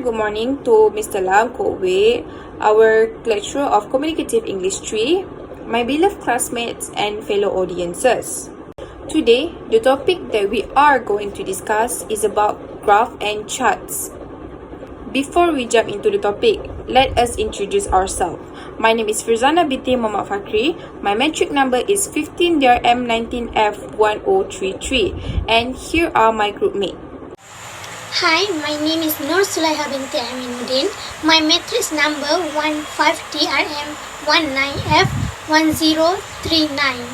good morning to Mr. Lam Kok Wei, our lecturer of Communicative English 3, my beloved classmates and fellow audiences. Today, the topic that we are going to discuss is about graph and charts. Before we jump into the topic, let us introduce ourselves. My name is Firzanah Binti Fakhri. My metric number is 15DRM19F1033, and here are my group mates. Hi, my name is Norsulaiha Binti Aminuddin. My matrix number 15DRM19F1039.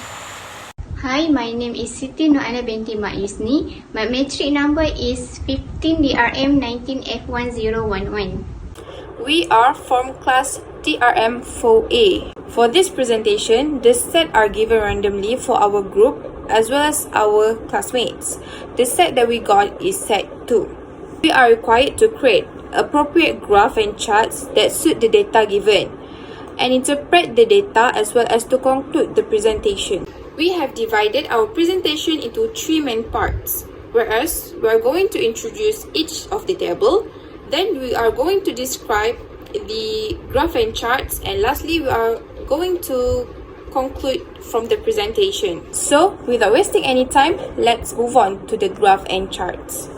Hi, my name is Siti Nuralya binti Yusni. My matric number is 15DRM19F1011. We are from class TRM4A. For this presentation, the set are given randomly for our group as well as our classmates. The set that we got is set 2. We are required to create appropriate graph and charts that suit the data given and interpret the data as well as to conclude the presentation. We have divided our presentation into 3 main parts, whereas we are going to introduce each of the table, then we are going to describe the graph and charts, and lastly we are going to conclude from the presentation. So without wasting any time, let's move on to the graph and charts.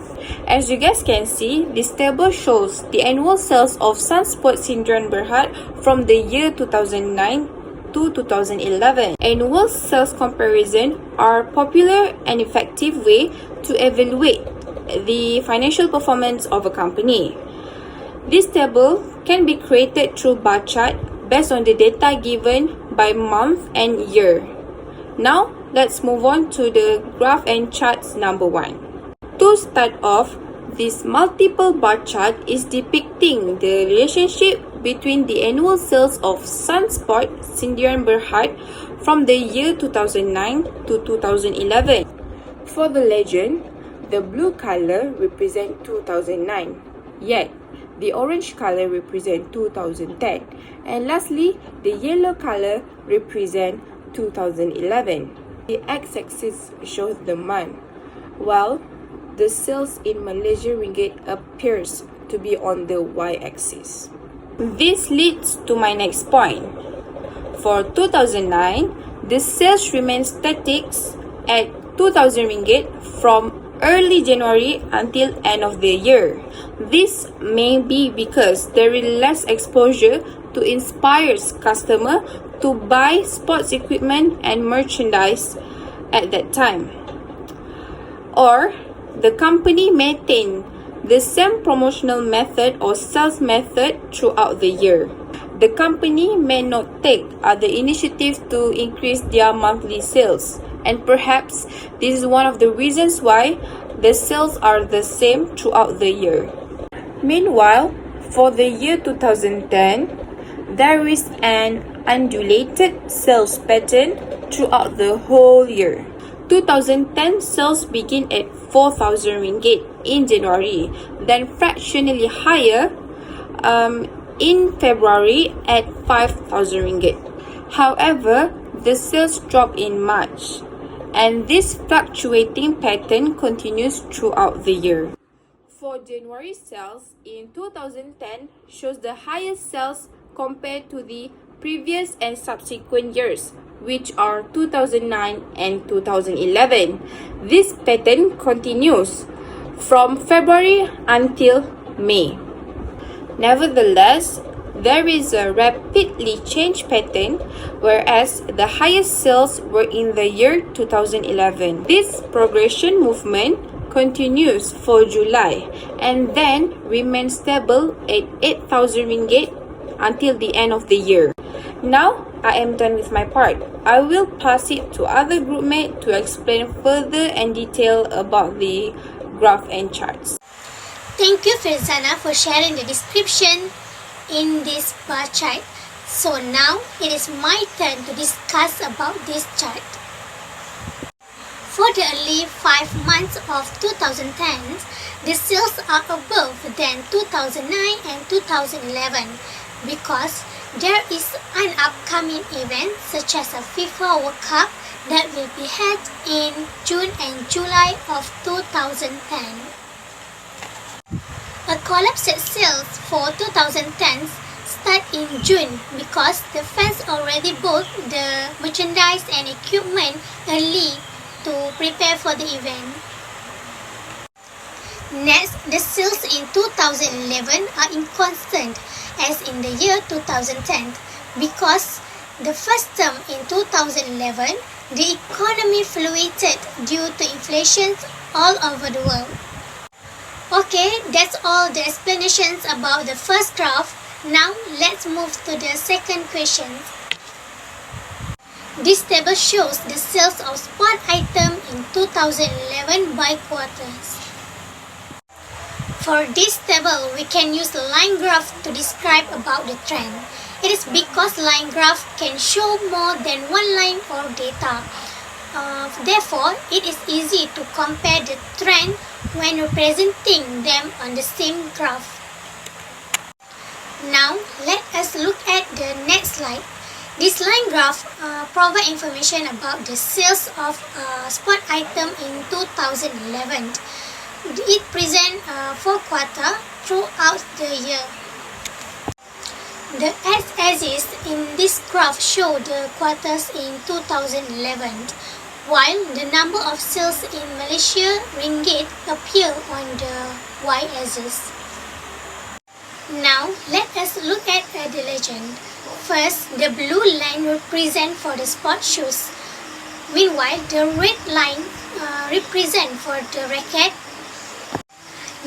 As you guys can see, this table shows the annual sales of Sunspot Syndrome Berhad from the year 2009 to 2011. Annual sales comparison are popular and effective way to evaluate the financial performance of a company. This table can be created through bar chart based on the data given by month and year. Now, let's move on to the graph and charts number 1. To start off, this multiple bar chart is depicting the relationship between the annual sales of Sunspot Syndrome Berhad from the year 2009 to 2011. For the legend, the blue color represents 2009, yet the orange color represents 2010, and lastly, the yellow color represents 2011. The x-axis shows the month, while the sales in Malaysia ringgit appears to be on the y-axis. This leads to my next point. For 2009, the sales remain static at 2,000 ringgit from early January until end of the year. This may be because there is less exposure to inspire customer to buy sports equipment and merchandise at that time. Or the company maintain the same promotional method or sales method throughout the year. The company may not take other initiatives to increase their monthly sales, and perhaps this is one of the reasons why the sales are the same throughout the year. Meanwhile, for the year 2010, there is an undulated sales pattern throughout the whole year. 2010 sales begin at 4,000 ringgit in January, then fractionally higher in February at 5,000 ringgit. However, the sales drop in March, and this fluctuating pattern continues throughout the year. For January sales in 2010 shows the highest sales compared to the previous and subsequent years, which are 2009 and 2011. This pattern continues from February until May. Nevertheless, there is a rapidly changed pattern, whereas the highest sales were in the year 2011. This progression movement continues for July and then remains stable at 8,000 ringgit until the end of the year. Now, I am done with my part. I will pass it to other groupmates to explain further and detail about the graph and charts. Thank you, Firzanah, for sharing the description in this bar chart. So now it is my turn to discuss about this chart. For the early 5 months of 2010, the sales are above than 2009 and 2011 because there is an upcoming event such as a FIFA World Cup that will be held in June and July of 2010. A collapsed sales for 2010 start in June because the fans already bought the merchandise and equipment early to prepare for the event. Next, the sales in 2011 are inconstant as in the year 2010 because the first term in 2011, the economy fluctuated due to inflation all over the world. Okay, that's all the explanations about the first graph. Now, let's move to the second question. This table shows the sales of sport item in 2011 by quarters. For this table, we can use line graph to describe about the trend. It is because line graph can show more than one line or data. Therefore, it is easy to compare the trend when representing them on the same graph. Now, let us look at the next slide. This line graph provides information about the sales of sport item in 2011. It presents 4 quarters throughout the year. The x-axis in this graph show the quarters in 2011, while the number of sales in Malaysia ringgit appear on the y-axis. Now, let us look at the legend. First, the blue line represents for the sport shoes. Meanwhile, the red line represents for the racket.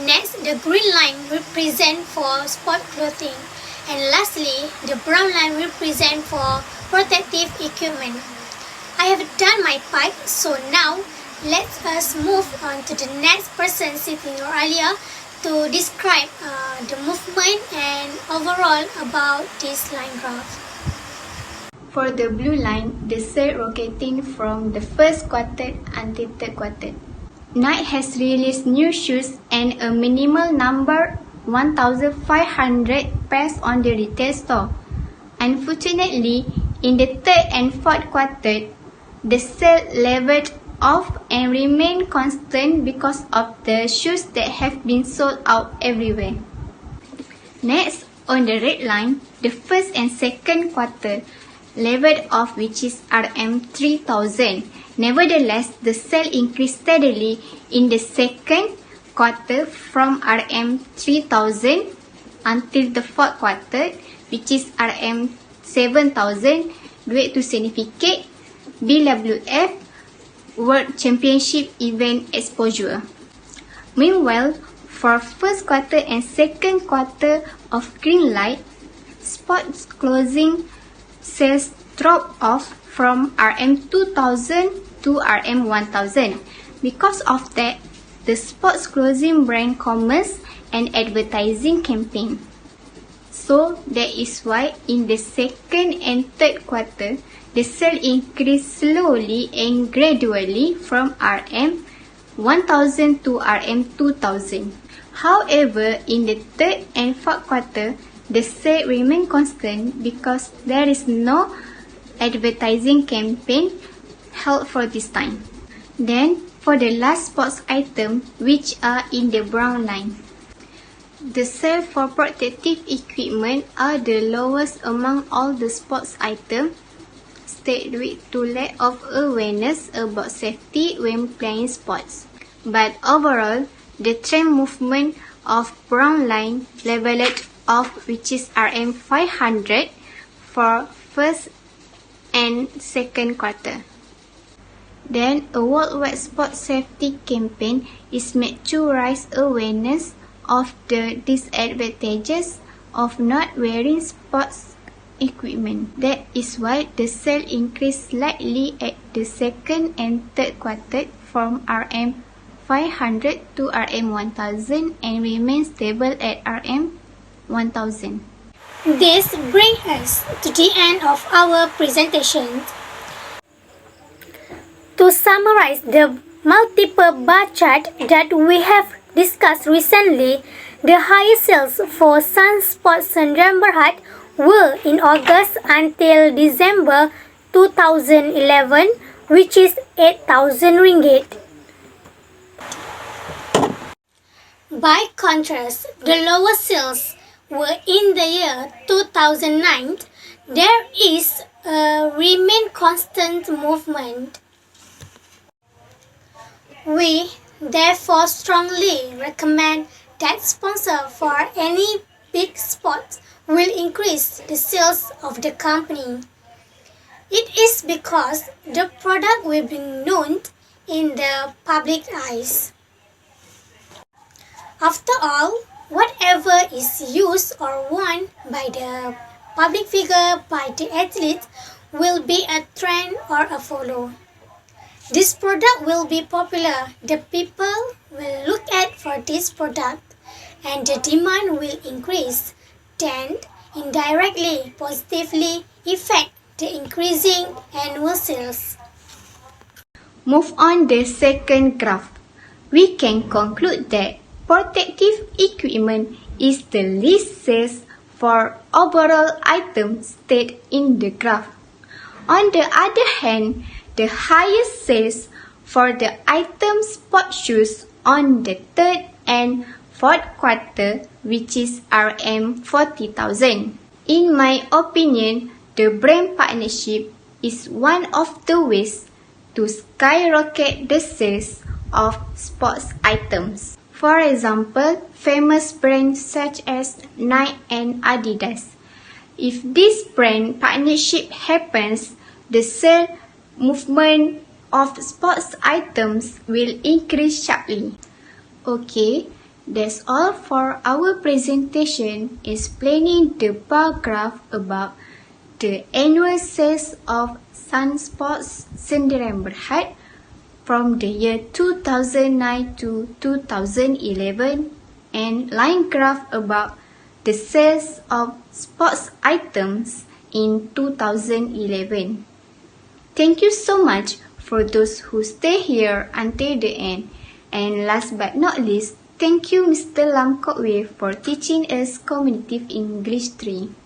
Next, the green line represents for sport clothing. And lastly, the brown line represents for protective equipment. I have done my part, so now let us move on to the next person, Siti Nuralya, to describe the movement and overall about this line graph. For the blue line, the sale rotating from the first quarter until third quarter. Nike has released new shoes and a minimal number 1,500 pairs on the retail store. Unfortunately, in the third and fourth quarter, the sale leveled off and remained constant because of the shoes that have been sold out everywhere. Next, on the red line, the first and second quarter leveled off, which is RM3,000. Nevertheless, the sale increased steadily in the second quarter from RM3,000 until the fourth quarter, which is RM7,000, due to significant BWF World Championship event exposure. Meanwhile, for first quarter and second quarter of green light, sports clothing sales dropped off from RM2,000 to RM1,000. Because of that, the sports clothing brand commenced an advertising campaign. So that is why in the second and third quarter, the sale increased slowly and gradually from RM1,000 to RM2,000. However, in the third and fourth quarter, the sale remained constant because there is no advertising campaign held for this time. Then, for the last sports item, which are in the brown line, the sale for protective equipment are the lowest among all the sports items, due to lack of awareness about safety when playing sports. But overall, the trend movement of brown line leveled off, which is RM500 for first and second quarter. Then, a worldwide sport safety campaign is made to raise awareness of the disadvantages of not wearing sports equipment. That is why the sale increased slightly at the second and third quarter from RM500 to RM1,000 and remains stable at RM1,000. This brings us to the end of our presentation. To summarize the multiple bar chart that we have discussed recently, the highest sales for Sunspot Sdn Bhd were in August until December 2011, which is 8,000 ringgit. By contrast, the lower sales were in the year 2009. There is a remain constant movement. We therefore strongly recommend that sponsor for any big sports will increase the sales of the company. It is because the product will be known in the public eyes. After all, whatever is used or worn by the public figure, by the athlete, will be a trend or a follow. This product will be popular. The people will look at for this product and the demand will increase. Then, indirectly, positively affect the increasing annual sales. Move on the second graph. We can conclude that protective equipment is the least sales for overall items stated in the graph. On the other hand, the highest sales for the item sport shoes on the third and fourth quarter, which is Rm 40,000. In my opinion, the brand partnership is one of the ways to skyrocket the sales of sports items. For example, famous brands such as Nike and Adidas. If this brand partnership happens, the sale movement of sports items will increase sharply. Okay, that's all for our presentation explaining the bar graph about the annual sales of Sun Sports Sdn Bhd from the year 2009 to 2011 and line graph about the sales of sports items in 2011. Thank you so much for those who stay here until the end. And last but not least, thank you Mr. Lam Kok Wei for teaching us Communicative English 3.